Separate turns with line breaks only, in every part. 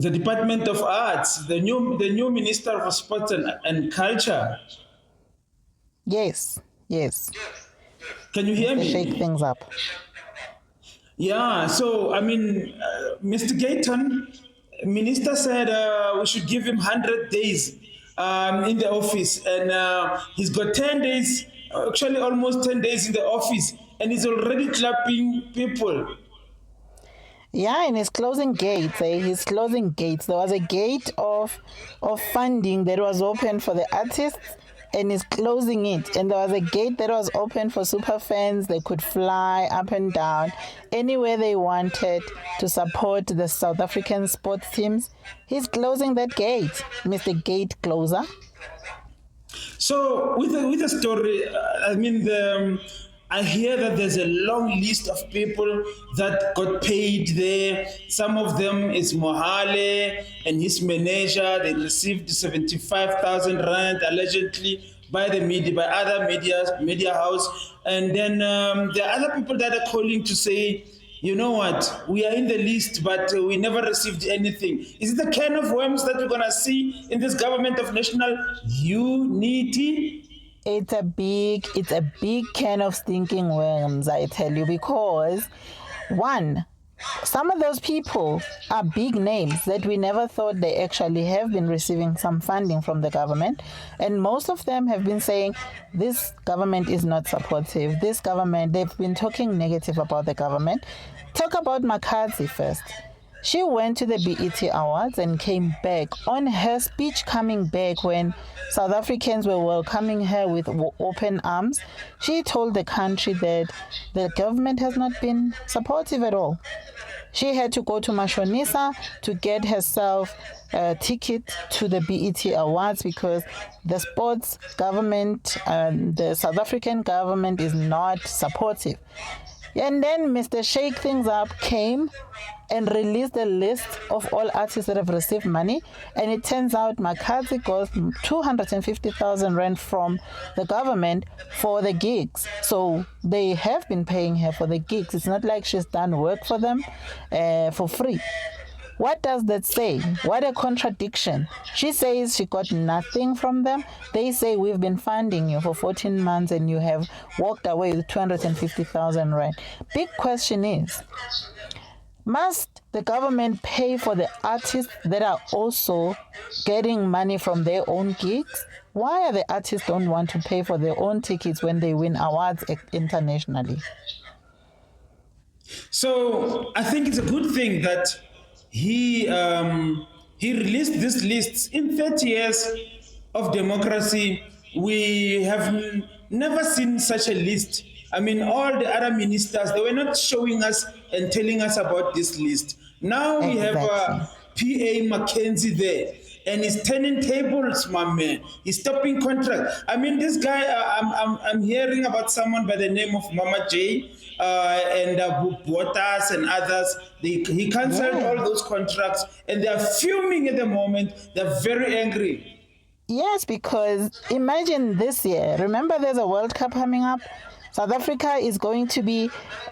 the Department of Arts, the new Minister for Sports and Culture.
Yes, yes.
Can you hear
They shake
me?
things up.
Yeah, so I mean, Mr. Gayton, Minister said we should give him 100 days in the office, and he's got 10 days, actually almost 10 days in the office, and he's already clapping people.
Yeah, and he's closing gates. He's closing gates. There was a gate of funding that was open for the artists, and he's closing it. And there was a gate that was open for super fans. They could fly up and down anywhere they wanted to support the South African sports teams. He's closing that gate, Mr. Gate Closer.
So with the story, I mean I hear that there's a long list of people that got paid there. Some of them is Mohale and his manager. They received 75,000 rand allegedly by the media, by other media house, and then there are other people that are calling to say, you know what, we are in the list, but we never received anything. Is it the kind of worms that we're going to see in this government of national unity?
It's a big can of stinking worms, I tell you, because one, some of those people are big names that we never thought they actually have been receiving some funding from the government. And most of them have been saying, this government is not supportive. This government, they've been talking negative about the government. Talk about McCarthy first. She went to the BET Awards and came back. On her speech coming back, when South Africans were welcoming her with open arms, she told the country that the government has not been supportive at all. She had to go to Mashonisa to get herself a ticket to the BET Awards because the sports government, the South African government is not supportive. And then Mr. Shake Things Up came and released a list of all artists that have received money. And it turns out McCarthy got 250,000 rand from the government for the gigs. So they have been paying her for the gigs. It's not like she's done work for them for free. What does that say? What a contradiction. She says she got nothing from them. They say we've been funding you for 14 months and you have walked away with 250,000 rand. Big question is, must the government pay for the artists that are also getting money from their own gigs? Why are the artists don't want to pay for their own tickets when they win awards internationally?
So I think it's a good thing that he released these lists. In 30 years of democracy, we have never seen such a list. I mean, all the other ministers, they were not showing us and telling us about this list. Now we have
Exactly.
PA Mackenzie there, and he's turning tables, my man. He's stopping contracts. I mean, this guy, I'm hearing about someone by the name of Mama J and Botas and others. He cancelled
Yeah.
all those contracts, and they are fuming at the moment. They're very angry.
Yes, because imagine this year. Remember, there's a World Cup coming up. South Africa is going to be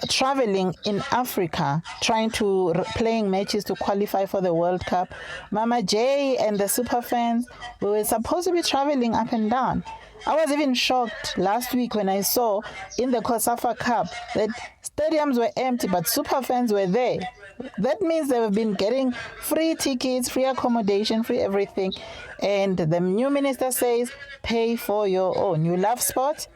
traveling in Africa, trying to playing matches to qualify for the World Cup. Mama J and the super fans, we were supposed to be traveling up and down. I was even shocked last week when I saw in the COSAFA Cup that stadiums were empty, but super fans were there. That means they've been getting free tickets, free accommodation, free everything. And the new minister says, pay for your own. You love sport?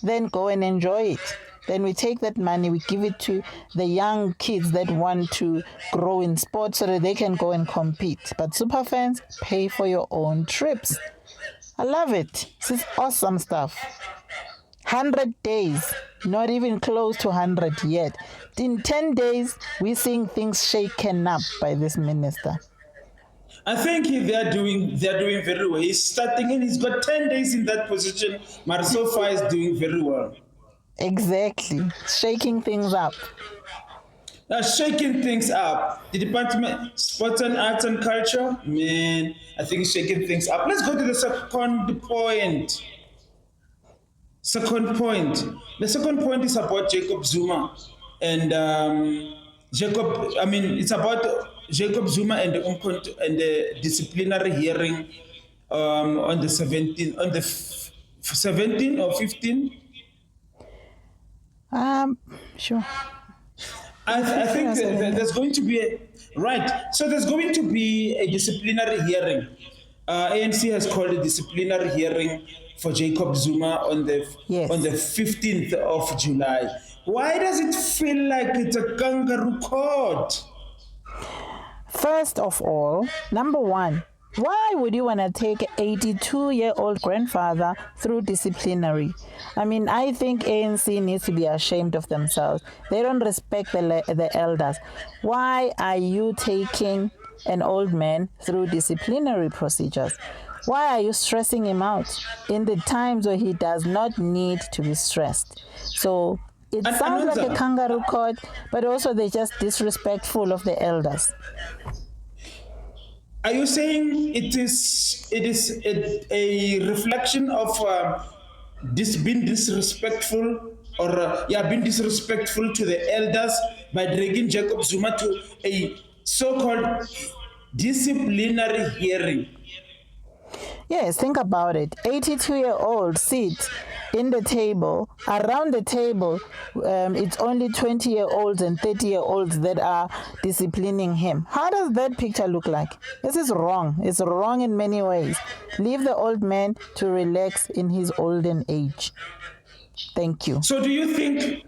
Then go and enjoy it. Then we take that money, we give it to the young kids that want to grow in sports so that they can go and compete. But super fans, pay for your own trips. I love it. This is awesome stuff. 100 days, not even close to 100 yet. In 10 days, we're seeing things shaken up by this minister.
I think they're doing very well. He's starting and he's got 10 days in that position. Marisofa is doing very well.
Exactly. Shaking things up.
Shaking things up. The Department Sports and Arts and Culture, man, I think it's shaking things up. Let's go to the second point. Second point. The second point is about Jacob Zuma. And Jacob, I mean, it's about Jacob Zuma and the disciplinary hearing on the 17th, on the 17 or 15.
Sure.
I think there's going to be right. So there's going to be a disciplinary hearing. ANC has called a disciplinary hearing for Jacob Zuma on the
Yes.
15th of July. Why does it feel like it's a kangaroo court?
First of all, number one, why would you want to take an 82-year-old grandfather through disciplinary? I mean, I think ANC needs to be ashamed of themselves. They don't respect the elders. Why are you taking an old man through disciplinary procedures? Why are you stressing him out in the times where he does not need to be stressed? So it sounds like a kangaroo court, but also they're just disrespectful of the elders.
Are you saying it is a reflection of being disrespectful or being disrespectful to the elders by dragging Jacob Zuma to a so-called disciplinary hearing?
Yes, think about it. 82-year-olds sit in the table. Around the table, it's only 20-year-olds and 30-year-olds that are disciplining him. How does that picture look like? This is wrong. It's wrong in many ways. Leave the old man to relax in his olden age. Thank you.
So do you think,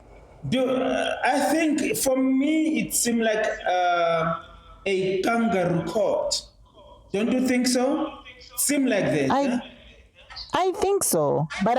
I think for me it seemed like a kangaroo court. Don't you think so? Seem like that.
I think so, but